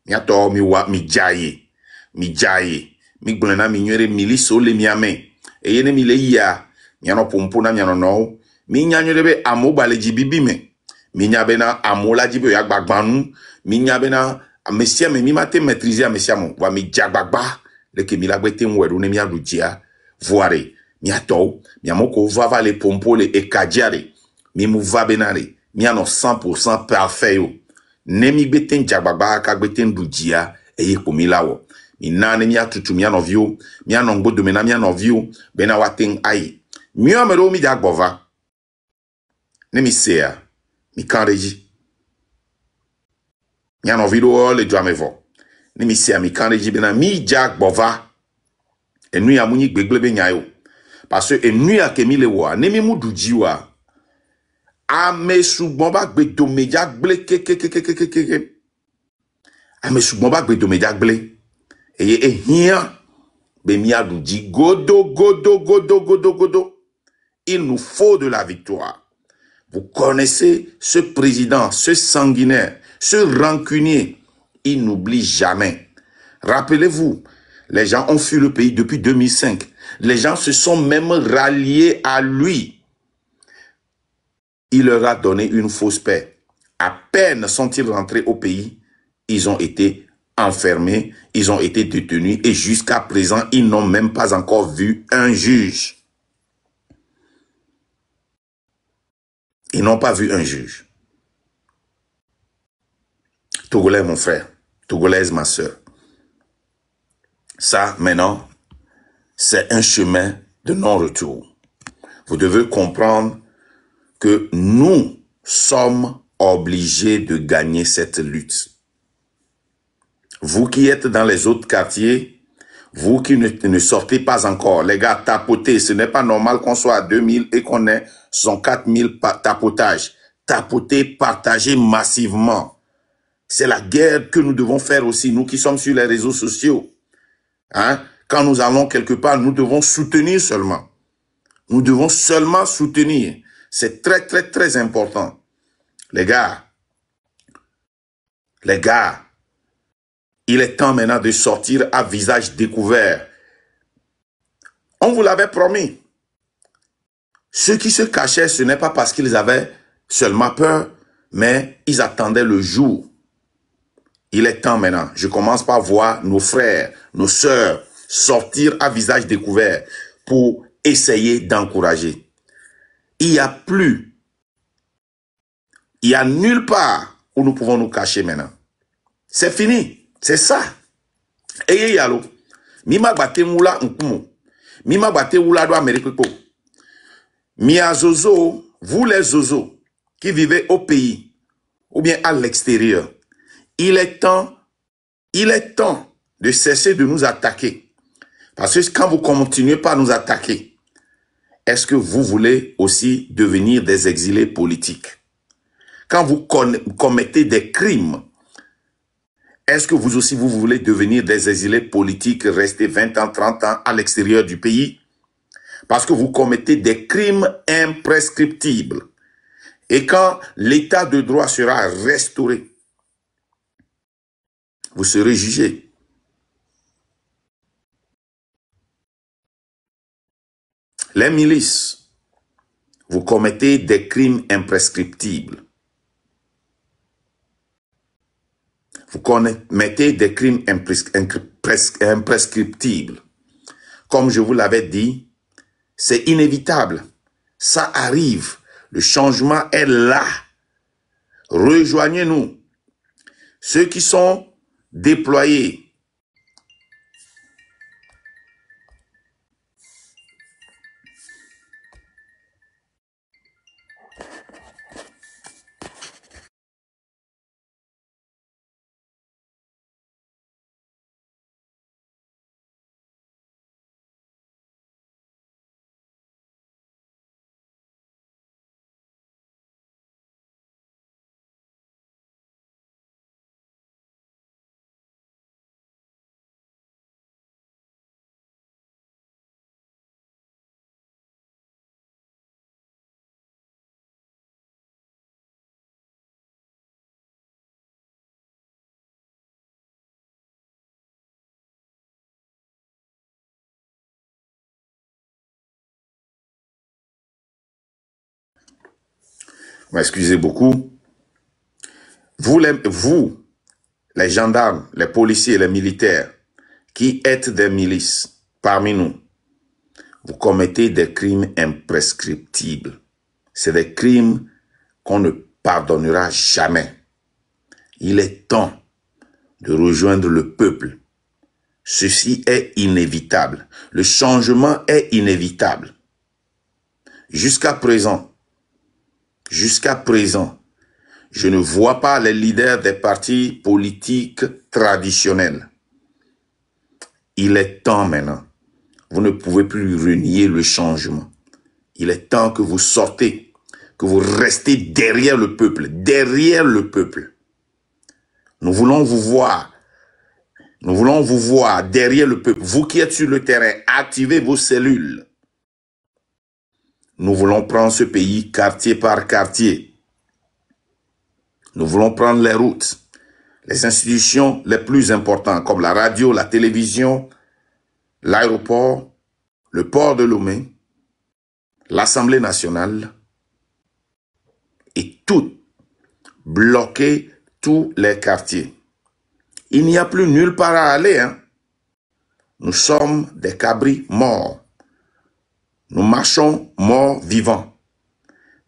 Miato mi wa mi jaye. Mi jaye. Mi gblena mi nyere miliso le miame. Eyene mi le ya. Miano pompona miano no. Mi nyanyere be amo bale jibibi me. Mi nyabena amo la jibe ya gbagbanu. Mi nyabena mesia me mi mate maîtriser mesia mo wa mi jagbagba le ke mi la gbete nweru ne mi adudia voire mi ato mi amoko vava le pompo le ekadiare mi mu va benare mi ano 100% parfait yo ne mi gbete jagbagba ka gbete ndudia eye ko mi lawo mi nane mi atutu mi ano view mi ano ngbodo me na mi ano view bena waten ai mi amero mi jagbova ne mi sea mi kan reji mi ano video le dwamevo ni mi si ami kan reji bena mi jak bova enu ya munyi gbeglebe nyayo parce que enu ya ke mi le wa ne mi mudu jiwa ame sugbon ba gbe do meja gble ke ame sugbon ba gbe do meja gble eye ehia be mi adu ji godo il nous faut de la victoire. Vous connaissez ce président, ce sanguinaire, ce rancunier, il n'oublie jamais. Rappelez-vous, les gens ont fui le pays depuis 2005. Les gens se sont même ralliés à lui. Il leur a donné une fausse paix. À peine sont-ils rentrés au pays, ils ont été enfermés, ils ont été détenus et jusqu'à présent, ils n'ont même pas encore vu un juge. Ils n'ont pas vu un juge. Togolais, mon frère. Togolaise, ma soeur. Ça, maintenant, c'est un chemin de non-retour. Vous devez comprendre que nous sommes obligés de gagner cette lutte. Vous qui êtes dans les autres quartiers, vous qui ne sortez pas encore, les gars, tapotez. Ce n'est pas normal qu'on soit à 2000 et qu'on ait 4000 tapotages. Tapotez, partagez massivement. C'est la guerre que nous devons faire aussi, nous qui sommes sur les réseaux sociaux. Hein? Quand nous allons quelque part, nous devons soutenir seulement. Nous devons seulement soutenir. C'est très, très, très important. Les gars, il est temps maintenant de sortir à visage découvert. On vous l'avait promis. Ceux qui se cachaient, ce n'est pas parce qu'ils avaient seulement peur, mais ils attendaient le jour. Il est temps maintenant. Je commence par voir nos frères, nos sœurs sortir à visage découvert pour essayer d'encourager. Il n'y a nulle part où nous pouvons nous cacher maintenant. C'est fini. C'est ça. Eye yalo. Mima bate moula nkumu. Mima bate moula do Amérique. Mia zozo, vous les zozos qui vivez au pays ou bien à l'extérieur, il est temps de cesser de nous attaquer. Parce que quand vous continuez pas à nous attaquer, est-ce que vous voulez aussi devenir des exilés politiques? Quand vous commettez des crimes, est-ce que vous aussi, vous voulez devenir des exilés politiques, rester 20 ans, 30 ans à l'extérieur du pays? Parce que vous commettez des crimes imprescriptibles. Et quand l'état de droit sera restauré, vous serez jugé. Les milices, vous commettez des crimes imprescriptibles. Vous commettez des crimes imprescriptibles. Comme je vous l'avais dit, c'est inévitable. Ça arrive. Le changement est là. Rejoignez-nous. Ceux qui sont déployés M'excusez beaucoup. Vous, les gendarmes, les policiers, les militaires, qui êtes des milices parmi nous, vous commettez des crimes imprescriptibles. C'est des crimes qu'on ne pardonnera jamais. Il est temps de rejoindre le peuple. Ceci est inévitable. Le changement est inévitable. Jusqu'à présent, je ne vois pas les leaders des partis politiques traditionnels. Il est temps maintenant. Vous ne pouvez plus renier le changement. Il est temps que vous sortez, que vous restez derrière le peuple, derrière le peuple. Nous voulons vous voir. Nous voulons vous voir derrière le peuple. Vous qui êtes sur le terrain, activez vos cellules. Nous voulons prendre ce pays quartier par quartier. Nous voulons prendre les routes, les institutions les plus importantes comme la radio, la télévision, l'aéroport, le port de Lomé, l'Assemblée nationale et tout, bloquer tous les quartiers. Il n'y a plus nulle part à aller. Hein? Nous sommes des cabris morts. Nous marchons morts vivants.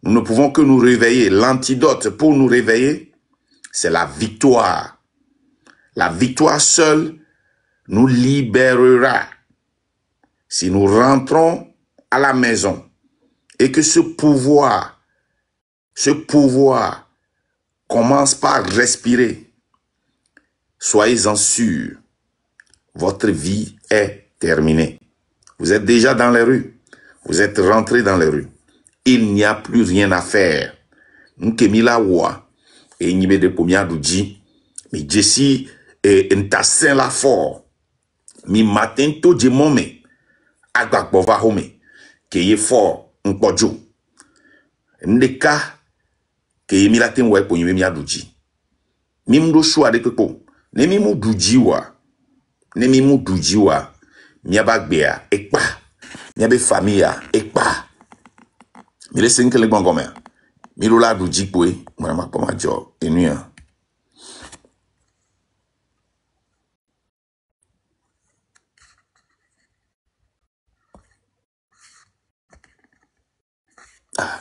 Nous ne pouvons que nous réveiller. L'antidote pour nous réveiller, c'est la victoire. La victoire seule nous libérera. Si nous rentrons à la maison et que ce pouvoir commence par respirer, soyez-en sûrs, votre vie est terminée. Vous êtes déjà dans les rues. Vous êtes rentrés dans les rues. Il n'y a plus rien à faire. Nkemila wa et nibe de pomia douji. Mi Jessie et ntasen la fort. Mi matin to je mome. Agbak bova home. Keye fort nkpojo. Ndeka keye mi latin wa po yime mi aduji. Mi mdo shwa de pepo. Ne mi mu duji wa. Ne mi mu duji wa. Mi abagbea ekpa. Mi abe famille ekpa. Mi laisse que les bons gommes. Mi lola du jikwe. Moi ma pas job. Et nuit.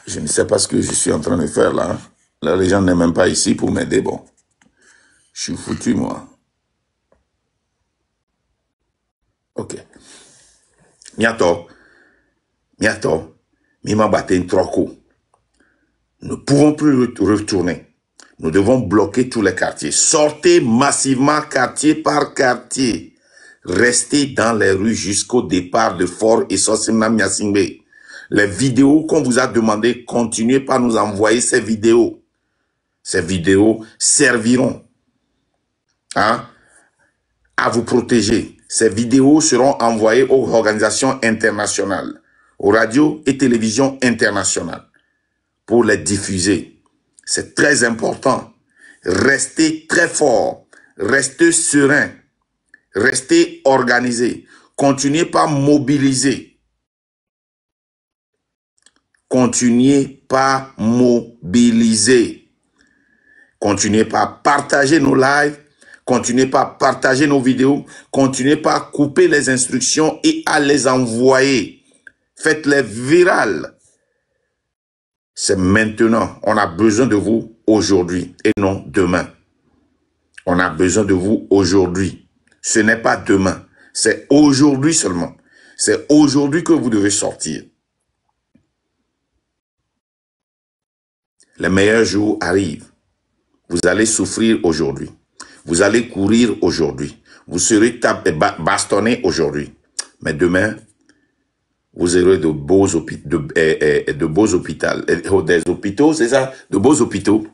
Je ne sais pas ce que je suis en train de faire là. Là, les gens n'est même pas ici pour m'aider. Bon. Je suis foutu, moi. Ok. Miato. Mi m'a battu un troco. Nous ne pouvons plus retourner. Nous devons bloquer tous les quartiers. Sortez massivement quartier par quartier. Restez dans les rues jusqu'au départ de Fort et Sosimna Miasingbe. Les vidéos qu'on vous a demandé, continuez par nous envoyer ces vidéos. Ces vidéos serviront à vous protéger. Ces vidéos seront envoyées aux organisations internationales, aux radios et télévisions internationales pour les diffuser. C'est très important. Restez très fort, restez serein, restez organisé. Continuez par mobiliser. Continuez par mobiliser. Continuez par partager nos lives. Continuez par partager nos vidéos. Continuez par couper les instructions et à les envoyer. Faites-les virales. C'est maintenant. On a besoin de vous aujourd'hui et non demain. On a besoin de vous aujourd'hui. Ce n'est pas demain. C'est aujourd'hui seulement. C'est aujourd'hui que vous devez sortir. Les meilleurs jours arrivent. Vous allez souffrir aujourd'hui. Vous allez courir aujourd'hui. Vous serez bastonné aujourd'hui. Mais demain, vous aurez de beaux hôpitaux, des hôpitaux, c'est ça? De beaux hôpitaux.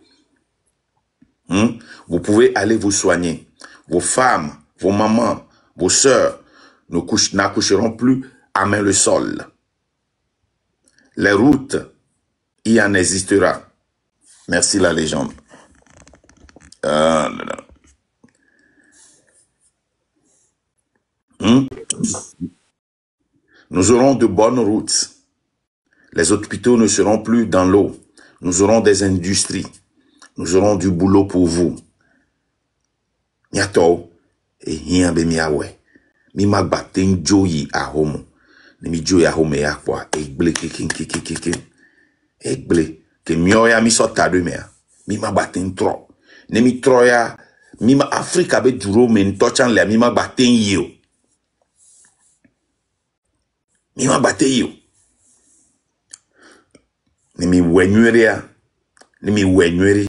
Vous pouvez aller vous soigner. Vos femmes, vos mamans, vos sœurs n'accoucheront plus à main le sol. Les routes, il y en existera. Merci la légende. Nous aurons de bonnes routes. Les hôpitaux ne seront plus dans l'eau. Nous aurons des industries. Nous aurons du boulot pour vous. Miato, et hiambe miawe. Mi magbate njoyi a homo. Ni mi joyi a homo ya kwa. Egle kikin. Egle. Ke mioya mi sota de mea. Mi magbate ntro. Ni mi troya. Mi ma Afrika be duro me ntochan le. Mi magbate yo. Mi magbate yo. Ni mi wenyere ya. Ni mi wenyere.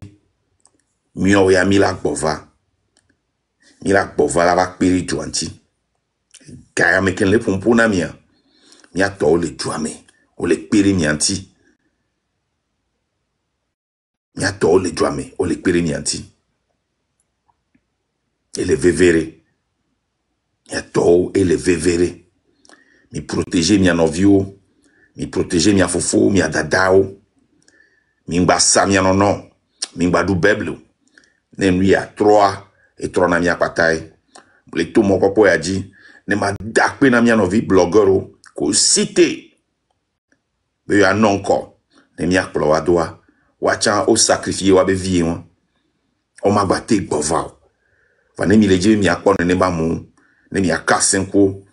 Mioya mi la bova. Mira bova la va piri juanti. Kaya me ken le pompona mia. Mia to le juame. O le piri mianti. Mia to le juame. O le piri mianti. E le vevere. Mia to e le vevere. Mi protéger mia novio. Mi protéger mia fofo. Mia dadao. Mi mba sa mia nono. Mi mba du beblo. Nem lui a 3. Et trop na mia patay. Le tout mon copo a dit. Ne ma dakpe na mia novi blogueur ko cité. Be ya non ko. Ne mia plo adoa. Wachan o sacrifier wa be vie wan. O ma bate bova. Va ne mi leje mi akon ne ba mu. Ne mi akasen ko.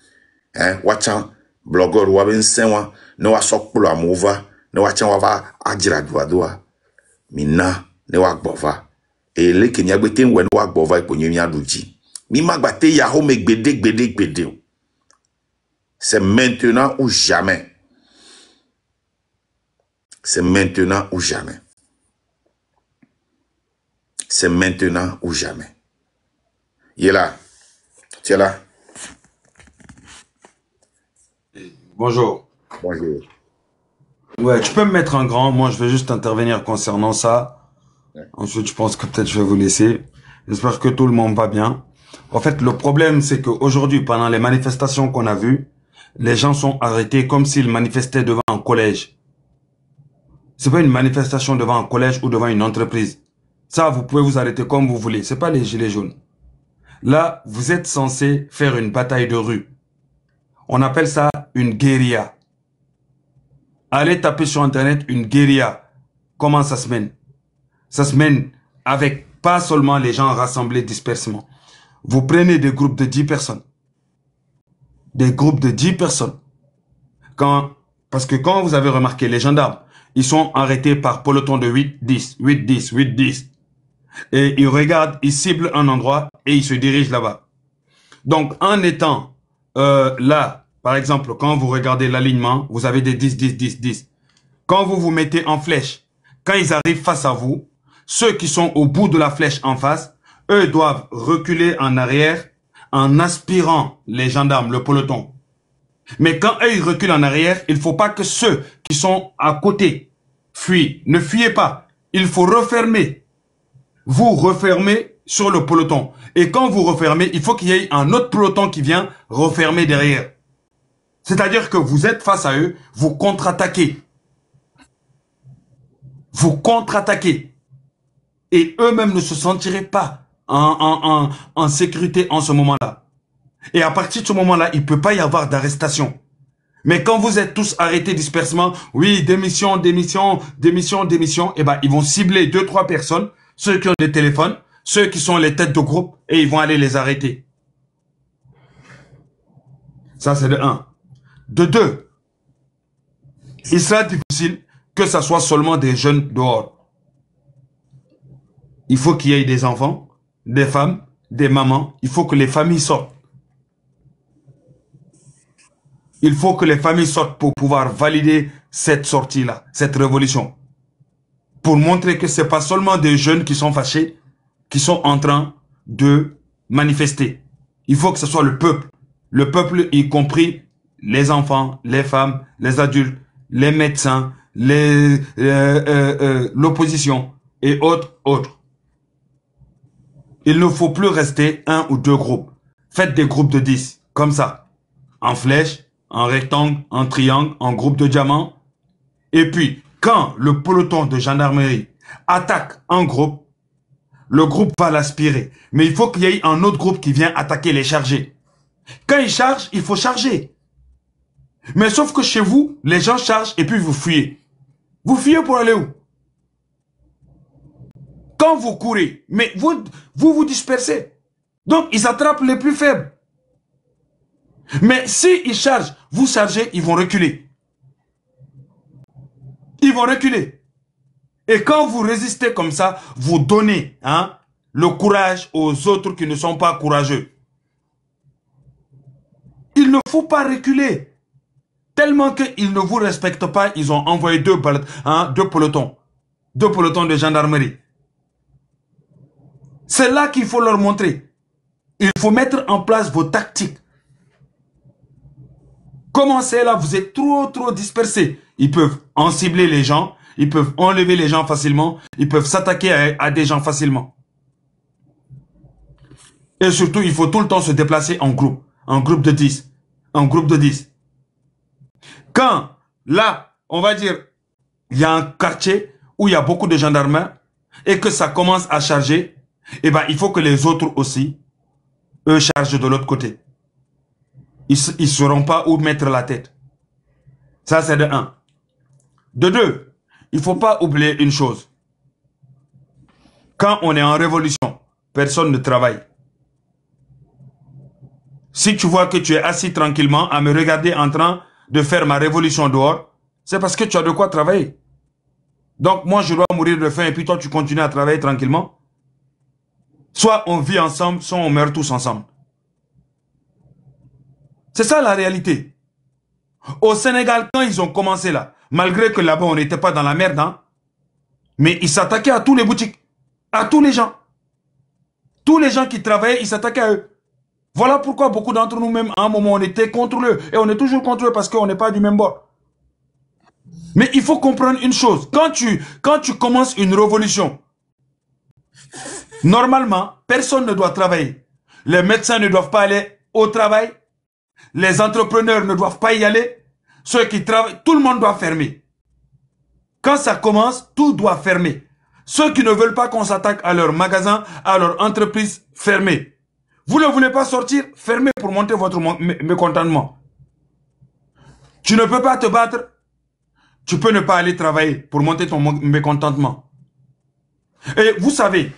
Wachan blogueur wa ben senwa. Ne wa sok plo amova. Ne wachan wa va ajira doa. Mina ne wa bova. Et les Kenya beten wen wak bova iponye mi aduji. Mi magbate ya home gbede. C'est maintenant ou jamais. C'est maintenant ou jamais. C'est maintenant ou jamais. Il est là. Tu es là. Bonjour. Bonjour. Ouais, tu peux me mettre un grand. Moi, je vais juste intervenir concernant ça. Ensuite, je pense que peut-être je vais vous laisser. J'espère que tout le monde va bien. En fait, le problème, c'est qu'aujourd'hui, pendant les manifestations qu'on a vues, les gens sont arrêtés comme s'ils manifestaient devant un collège. C'est pas une manifestation devant un collège ou devant une entreprise. Ça, vous pouvez vous arrêter comme vous voulez. C'est pas les gilets jaunes. Là, vous êtes censé faire une bataille de rue. On appelle ça une guérilla. Allez taper sur Internet une guérilla. Comment ça se mène? Ça se mène avec pas seulement les gens rassemblés dispersément. Vous prenez des groupes de 10 personnes. Des groupes de 10 personnes. Parce que quand vous avez remarqué, les gendarmes, ils sont arrêtés par peloton de 8-10, 8-10, 8-10. Et ils regardent, ils ciblent un endroit et ils se dirigent là-bas. Donc, en étant là, par exemple, quand vous regardez l'alignement, vous avez des 10, 10, 10, 10. Quand vous vous mettez en flèche, quand ils arrivent face à vous, ceux qui sont au bout de la flèche en face, eux doivent reculer en arrière en aspirant les gendarmes, le peloton. Mais quand eux ils reculent en arrière, il ne faut pas que ceux qui sont à côté fuient. Ne fuyez pas. Il faut refermer. Vous refermez sur le peloton. Et quand vous refermez, il faut qu'il y ait un autre peloton qui vient refermer derrière. C'est-à-dire que vous êtes face à eux, vous contre-attaquez. Vous contre-attaquez. Et eux-mêmes ne se sentiraient pas en sécurité en ce moment-là. Et à partir de ce moment-là, il ne peut pas y avoir d'arrestation. Mais quand vous êtes tous arrêtés dispersement, oui, démission, démission, démission, démission, et ben ils vont cibler 2-3 personnes, ceux qui ont des téléphones, ceux qui sont les têtes de groupe, et ils vont aller les arrêter. Ça, c'est de 1. De 2, il sera difficile que ça soit seulement des jeunes dehors. Il faut qu'il y ait des enfants, des femmes, des mamans. Il faut que les familles sortent. Il faut que les familles sortent pour pouvoir valider cette sortie-là, cette révolution. Pour montrer que ce n'est pas seulement des jeunes qui sont fâchés, qui sont en train de manifester. Il faut que ce soit le peuple. Le peuple, y compris les enfants, les femmes, les adultes, les médecins, l'opposition et autres. Il ne faut plus rester 1 ou 2 groupes. Faites des groupes de 10, comme ça. En flèche, en rectangle, en triangle, en groupe de diamants. Et puis, quand le peloton de gendarmerie attaque un groupe, le groupe va l'aspirer. Mais il faut qu'il y ait un autre groupe qui vient attaquer les chargés. Quand ils chargent, il faut charger. Mais sauf que chez vous, les gens chargent et puis vous fuyez. Vous fuyez pour aller où? Quand vous courez, mais vous dispersez. Donc, ils attrapent les plus faibles. Mais s'ils chargent, vous chargez, ils vont reculer. Ils vont reculer. Et quand vous résistez comme ça, vous donnez le courage aux autres qui ne sont pas courageux. Il ne faut pas reculer. Tellement qu'ils ne vous respectent pas, ils ont envoyé deux pelotons. 2 pelotons de gendarmerie. C'est là qu'il faut leur montrer. Il faut mettre en place vos tactiques. Commencez là, vous êtes trop dispersés. Ils peuvent cibler les gens, ils peuvent enlever les gens facilement, ils peuvent s'attaquer à des gens facilement. Et surtout, il faut tout le temps se déplacer en groupe de 10. En groupe de 10. Quand, là, on va dire, il y a un quartier où il y a beaucoup de gendarmes et que ça commence à charger, eh ben, il faut que les autres aussi, eux, chargent de l'autre côté. Ils ne sauront pas où mettre la tête. Ça, c'est de 1. De 2, il ne faut pas oublier une chose. Quand on est en révolution, personne ne travaille. Si tu vois que tu es assis tranquillement à me regarder en train de faire ma révolution dehors, c'est parce que tu as de quoi travailler. Donc moi je dois mourir de faim et puis toi tu continues à travailler tranquillement. Soit on vit ensemble, soit on meurt tous ensemble. C'est ça la réalité. Au Sénégal, quand ils ont commencé là, malgré que là-bas on n'était pas dans la merde, mais ils s'attaquaient à tous les boutiques, à tous les gens. Tous les gens qui travaillaient, ils s'attaquaient à eux. Voilà pourquoi beaucoup d'entre nous, même à un moment, on était contre eux. Et on est toujours contre eux parce qu'on n'est pas du même bord. Mais il faut comprendre une chose. Quand tu commences une révolution, normalement, personne ne doit travailler. Les médecins ne doivent pas aller au travail. Les entrepreneurs ne doivent pas y aller. Ceux qui travaillent, tout le monde doit fermer. Quand ça commence, tout doit fermer. Ceux qui ne veulent pas qu'on s'attaque à leur magasin, à leur entreprise, fermez. Vous ne voulez pas sortir, fermez pour monter votre mécontentement. Tu ne peux pas te battre, tu peux ne pas aller travailler pour monter ton mécontentement. Et vous savez,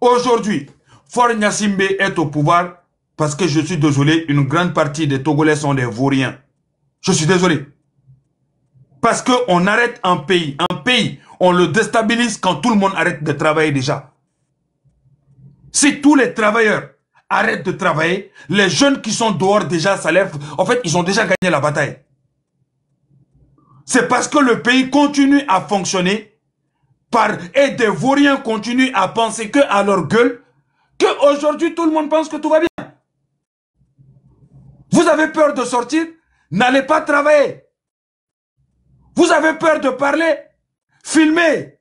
aujourd'hui, Faure Gnassingbé est au pouvoir parce que je suis désolé, une grande partie des Togolais sont des vauriens. Je suis désolé. Parce qu'on arrête un pays, on le déstabilise quand tout le monde arrête de travailler déjà. Si tous les travailleurs arrêtent de travailler, les jeunes qui sont dehors déjà, en fait, ils ont déjà gagné la bataille. C'est parce que le pays continue à fonctionner et des vauriens continuent à penser que à leur gueule, qu'aujourd'hui tout le monde pense que tout va bien. Vous avez peur de sortir, n'allez pas travailler. Vous avez peur de parler, filmez.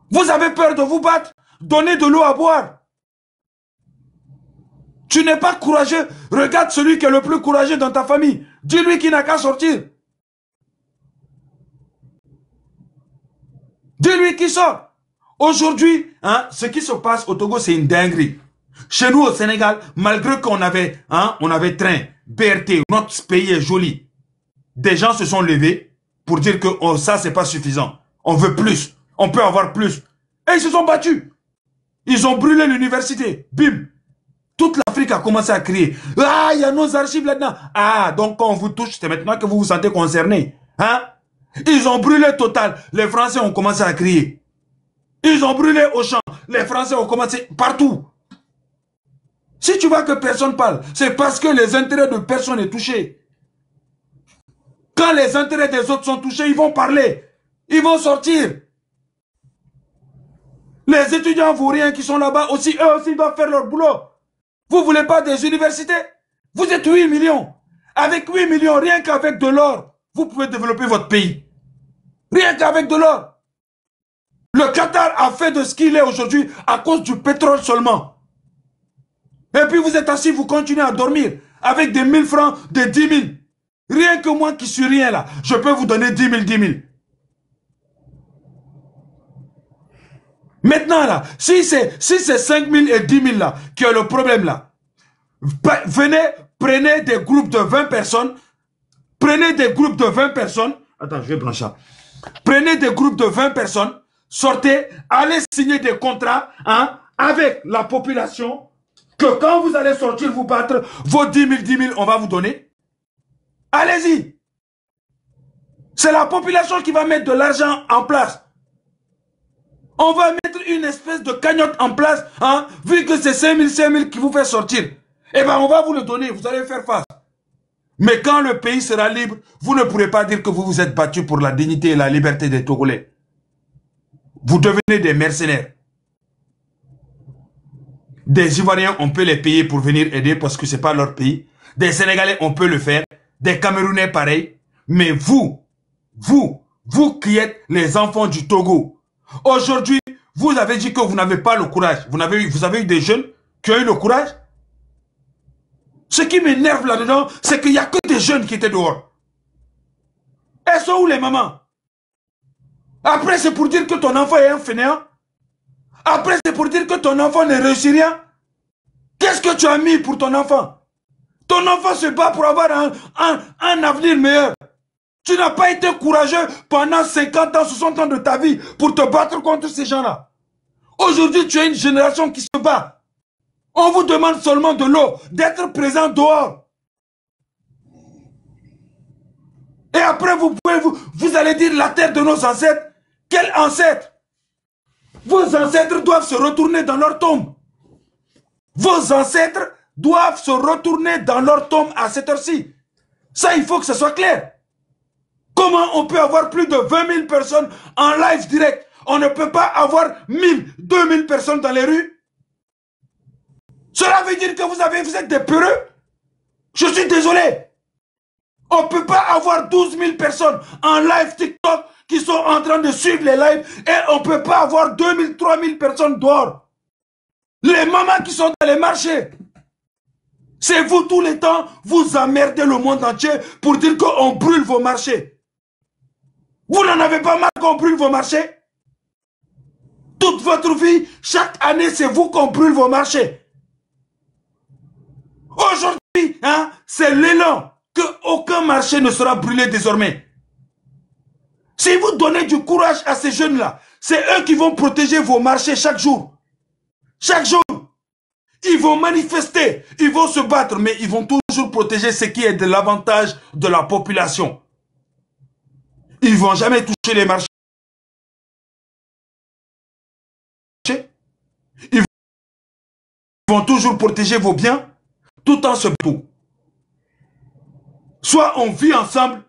Vous avez peur de vous battre, donnez de l'eau à boire. Tu n'es pas courageux. Regarde celui qui est le plus courageux dans ta famille. Dis-lui qu'il n'a qu'à sortir. Dis-lui qu'il sort. Aujourd'hui, ce qui se passe au Togo, c'est une dinguerie. Chez nous au Sénégal, malgré qu'on avait, on avait train, BRT, notre pays est joli. Des gens se sont levés pour dire que ça, c'est pas suffisant. On veut plus. On peut avoir plus. Et ils se sont battus. Ils ont brûlé l'université. Bim. Toute l'Afrique a commencé à crier. Ah, il y a nos archives là-dedans. Ah, donc quand on vous touche, c'est maintenant que vous vous sentez concerné. Ils ont brûlé Total. Les Français ont commencé à crier. Ils ont brûlé Auchan. Les Français ont commencé partout. Si tu vois que personne parle, c'est parce que les intérêts de personne est touché. Quand les intérêts des autres sont touchés, ils vont parler. Ils vont sortir. Les étudiants vauriens qui sont là-bas aussi, eux aussi doivent faire leur boulot. Vous ne voulez pas des universités? Vous êtes 8 millions. Avec 8 millions, rien qu'avec de l'or, vous pouvez développer votre pays. Rien qu'avec de l'or. Le Qatar a fait de ce qu'il est aujourd'hui à cause du pétrole seulement. Et puis vous êtes assis, vous continuez à dormir avec des 1000 francs, des 10 000. Rien que moi qui suis rien là, je peux vous donner 10 000, 10 000. Maintenant là, si c'est 5 000 et 10 000 là, qui est le problème là, venez, prenez des groupes de 20 personnes, prenez des groupes de 20 personnes, attends, je vais brancher ça. Prenez des groupes de 20 personnes, sortez, allez signer des contrats hein, avec la population, que quand vous allez sortir vous battre, vos 10 000, on va vous donner. Allez-y. C'est la population qui va mettre de l'argent en place. On va mettre une espèce de cagnotte en place, hein, vu que c'est 5 000 qui vous fait sortir. Eh bien, on va vous le donner, vous allez faire face. Mais quand le pays sera libre, vous ne pourrez pas dire que vous vous êtes battu pour la dignité et la liberté des Togolais. Vous devenez des mercenaires. Des Ivoiriens, on peut les payer pour venir aider parce que ce n'est pas leur pays. Des Sénégalais, on peut le faire. Des Camerounais, pareil. Mais vous qui êtes les enfants du Togo, aujourd'hui, vous avez dit que vous n'avez pas le courage. Vous avez eu des jeunes qui ont eu le courage. Ce qui m'énerve là-dedans, c'est qu'il n'y a que des jeunes qui étaient dehors. Elles sont où les mamans? Après, c'est pour dire que ton enfant est un fainéant. Après, c'est pour dire que ton enfant ne réussit rien. Qu'est-ce que tu as mis pour ton enfant? Ton enfant se bat pour avoir un avenir meilleur. Tu n'as pas été courageux pendant 50 ans, 60 ans de ta vie pour te battre contre ces gens-là. Aujourd'hui, tu as une génération qui se bat. On vous demande seulement de l'eau, d'être présent dehors. Et après, vous allez dire la terre de nos ancêtres. Quels ancêtres? Vos ancêtres doivent se retourner dans leur tombe. Vos ancêtres doivent se retourner dans leur tombe à cette heure-ci. Ça, il faut que ce soit clair. Comment on peut avoir plus de 20 000 personnes en live direct? On ne peut pas avoir 1000, 2000 personnes dans les rues? Cela veut dire que vous êtes des peureux? Je suis désolé. On ne peut pas avoir 12 000 personnes en live TikTok qui sont en train de suivre les lives et on ne peut pas avoir 2 000, 3 000 personnes dehors. Les mamans qui sont dans les marchés. C'est vous tous les temps, vous emmerdez le monde entier pour dire qu'on brûle vos marchés. Vous n'en avez pas marre qu'on brûle vos marchés? Toute votre vie, chaque année, c'est vous qu'on brûle vos marchés. Aujourd'hui, hein, c'est l'élan qu'aucun marché ne sera brûlé désormais. Si vous donnez du courage à ces jeunes-là, c'est eux qui vont protéger vos marchés chaque jour. Chaque jour. Ils vont manifester, ils vont se battre, mais ils vont toujours protéger ce qui est de l'avantage de la population. Ils ne vont jamais toucher les marchés. Ils vont toujours protéger vos biens tout en se battant. Soit on vit ensemble,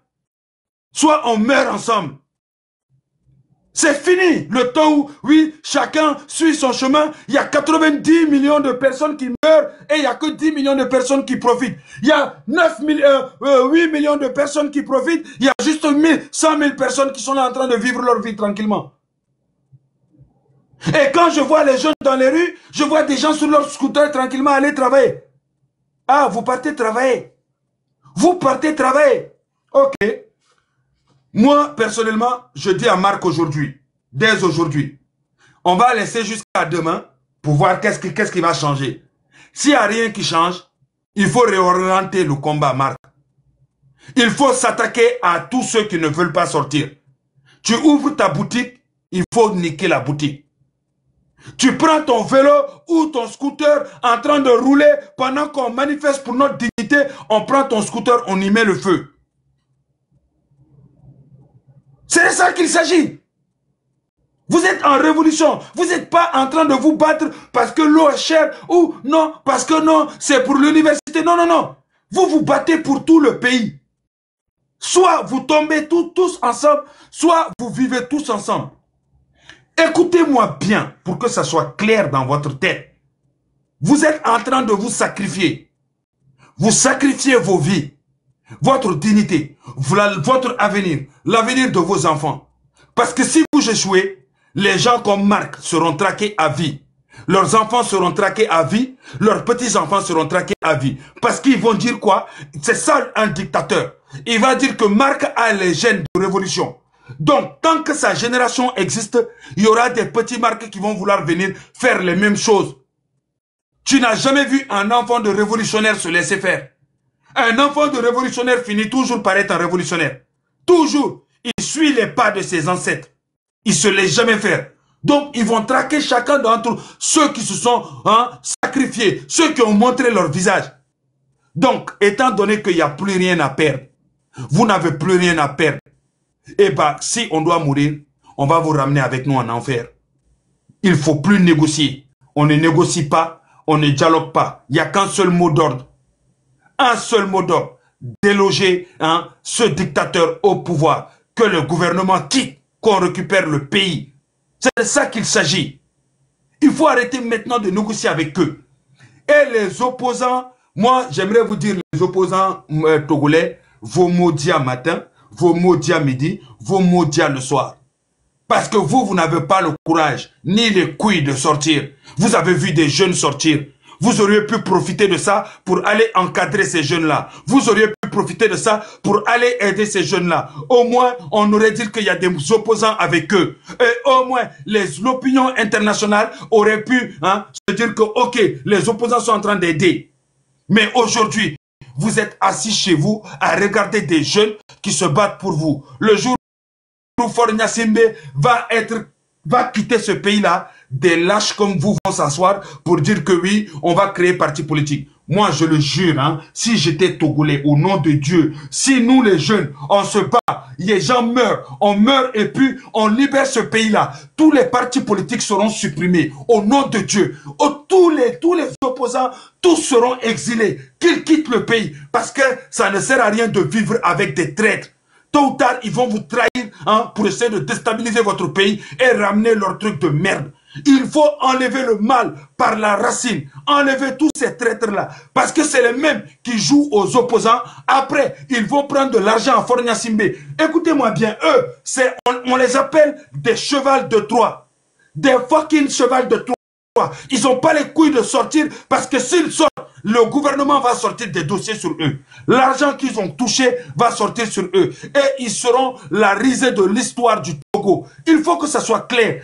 soit on meurt ensemble. C'est fini le temps où, oui, chacun suit son chemin. Il y a 90 millions de personnes qui meurent et il n'y a que 10 millions de personnes qui profitent. Il y a 8 millions de personnes qui profitent. Il y a juste 100 000 personnes qui sont là en train de vivre leur vie tranquillement. Et quand je vois les jeunes dans les rues, je vois des gens sur leur scooter tranquillement aller travailler. Ah, vous partez travailler. Vous partez travailler. Ok. Moi, personnellement, je dis à Marc aujourd'hui, dès aujourd'hui, on va laisser jusqu'à demain pour voir qu'est-ce qui va changer. S'il n'y a rien qui change, il faut réorienter le combat, Marc. Il faut s'attaquer à tous ceux qui ne veulent pas sortir. Tu ouvres ta boutique, il faut niquer la boutique. Tu prends ton vélo ou ton scooter en train de rouler pendant qu'on manifeste pour notre dignité, on prend ton scooter, on y met le feu. C'est de ça qu'il s'agit. Vous êtes en révolution. Vous n'êtes pas en train de vous battre parce que l'eau est chère ou non, parce que non, c'est pour l'université. Non, non, non. Vous vous battez pour tout le pays. Soit vous tombez tous ensemble, soit vous vivez tous ensemble. Écoutez-moi bien pour que ça soit clair dans votre tête. Vous êtes en train de vous sacrifier. Vous sacrifiez vos vies, votre dignité, votre avenir, l'avenir de vos enfants. Parce que si vous échouez, les gens comme Marc seront traqués à vie. Leurs enfants seront traqués à vie, leurs petits-enfants seront traqués à vie. Parce qu'ils vont dire quoi? C'est ça un dictateur. Il va dire que Marc a les gènes de révolution. Donc, tant que sa génération existe, il y aura des petits Marc qui vont vouloir venir faire les mêmes choses. Tu n'as jamais vu un enfant de révolutionnaire se laisser faire. Un enfant de révolutionnaire finit toujours par être un révolutionnaire. Toujours. Il suit les pas de ses ancêtres. Ils se laissent jamais faire. Donc, ils vont traquer chacun d'entre ceux qui se sont sacrifiés, ceux qui ont montré leur visage. Donc, étant donné qu'il n'y a plus rien à perdre, vous n'avez plus rien à perdre, eh bien, si on doit mourir, on va vous ramener avec nous en enfer. Il ne faut plus négocier. On ne négocie pas, on ne dialogue pas. Il n'y a qu'un seul mot d'ordre. Un seul mot d'ordre. Déloger ce dictateur au pouvoir. Que le gouvernement quitte, qu'on récupère le pays. C'est de ça qu'il s'agit. Il faut arrêter maintenant de négocier avec eux. Et les opposants, moi j'aimerais vous dire, les opposants togolais, vos maudits à matin, vos maudits à midi, vos maudits le soir. Parce que vous n'avez pas le courage, ni les couilles de sortir. Vous avez vu des jeunes sortir. Vous auriez pu profiter de ça pour aller encadrer ces jeunes-là. Vous auriez pu profiter de ça pour aller aider ces jeunes-là. Au moins, on aurait dit qu'il y a des opposants avec eux. Et au moins, l'opinion internationale aurait pu se dire que, ok, les opposants sont en train d'aider. Mais aujourd'hui, vous êtes assis chez vous à regarder des jeunes qui se battent pour vous. Le jour où Faure Gnassingbé va quitter ce pays-là, des lâches comme vous vont s'asseoir pour dire que oui, on va créer parti politique. Moi, je le jure, si j'étais Togolais, au nom de Dieu, si nous les jeunes, on se bat, les gens meurent, on meurt et puis on libère ce pays-là, tous les partis politiques seront supprimés, au nom de Dieu. Tous les opposants, tous seront exilés, qu'ils quittent le pays, parce que ça ne sert à rien de vivre avec des traîtres. Tôt ou tard, ils vont vous trahir pour essayer de déstabiliser votre pays et ramener leur truc de merde. Il faut enlever le mal par la racine. Enlever tous ces traîtres-là. Parce que c'est les mêmes qui jouent aux opposants. Après, ils vont prendre de l'argent à Faure Gnassingbé. Écoutez-moi bien, eux, on les appelle des chevals de Troie. Des fucking chevals de Troie. Ils n'ont pas les couilles de sortir parce que s'ils sortent, le gouvernement va sortir des dossiers sur eux. L'argent qu'ils ont touché va sortir sur eux. Et ils seront la risée de l'histoire du Togo. Il faut que ça soit clair.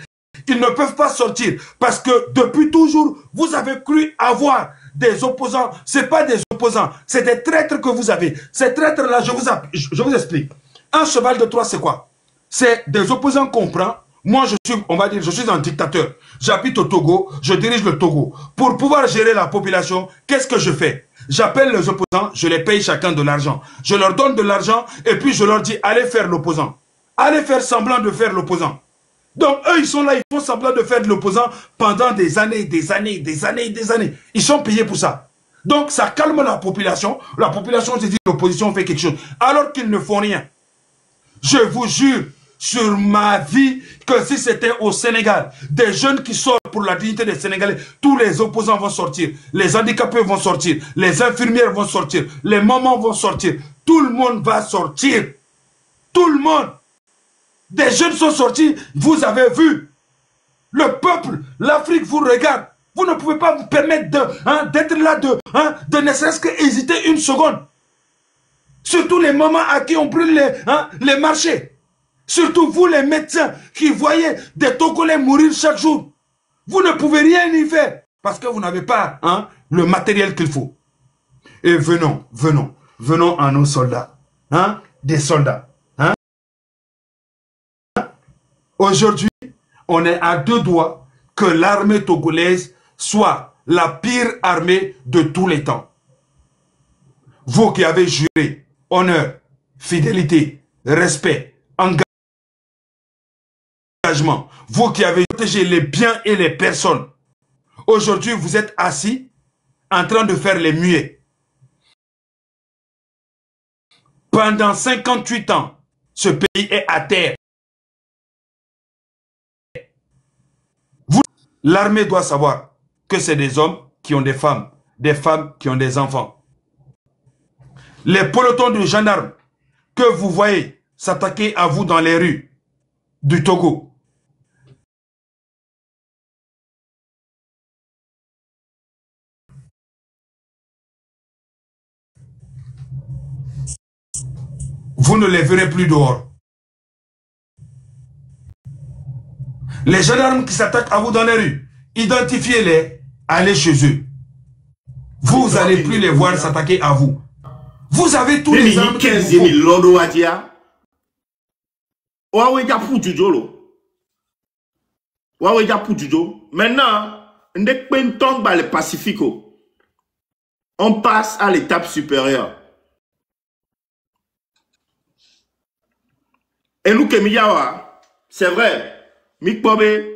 Ils ne peuvent pas sortir parce que depuis toujours, vous avez cru avoir des opposants. Ce n'est pas des opposants, c'est des traîtres que vous avez. Ces traîtres-là, je vous explique. Un cheval de Troie, c'est quoi? C'est des opposants qu'on prend. Moi, on va dire, je suis un dictateur. J'habite au Togo, je dirige le Togo. Pour pouvoir gérer la population, qu'est-ce que je fais? J'appelle les opposants, je les paye chacun de l'argent. Je leur donne de l'argent et puis je leur dis, allez faire l'opposant. Allez faire semblant de faire l'opposant. Donc, eux, ils sont là, ils font semblant de faire de l'opposant pendant des années, des années, des années, des années. Ils sont payés pour ça. Donc, ça calme la population. La population se dit, l'opposition fait quelque chose. Alors qu'ils ne font rien. Je vous jure, sur ma vie, que si c'était au Sénégal, des jeunes qui sortent pour la dignité des Sénégalais, tous les opposants vont sortir. Les handicapés vont sortir. Les infirmières vont sortir. Les mamans vont sortir. Tout le monde va sortir. Tout le monde. Des jeunes sont sortis, vous avez vu. Le peuple, l'Afrique vous regarde. Vous ne pouvez pas vous permettre d'être là, de ne serait-ce qu'hésiter une seconde. Surtout les mamans à qui on brûle les marchés. Surtout vous les médecins qui voyez des Togolais mourir chaque jour. Vous ne pouvez rien y faire parce que vous n'avez pas le matériel qu'il faut. Et venons à nos soldats. Des soldats. Aujourd'hui, on est à deux doigts que l'armée togolaise soit la pire armée de tous les temps. Vous qui avez juré honneur, fidélité, respect, engagement, vous qui avez protégé les biens et les personnes, aujourd'hui vous êtes assis en train de faire les muets. Pendant 58 ans, ce pays est à terre. L'armée doit savoir que c'est des hommes qui ont des femmes qui ont des enfants. Les pelotons de gendarmes que vous voyez s'attaquer à vous dans les rues du Togo. Vous ne les verrez plus dehors. Les gendarmes qui s'attaquent à vous dans les rues, identifiez-les, allez chez eux. Vous n'allez plus les voir s'attaquer à vous. Vous avez tous les armes qu'il vous faut. Waweja Pujudo. Maintenant, on est le Pacifico. On passe à l'étape supérieure. Et nous, Kemiyawa, c'est vrai, Mikpobe,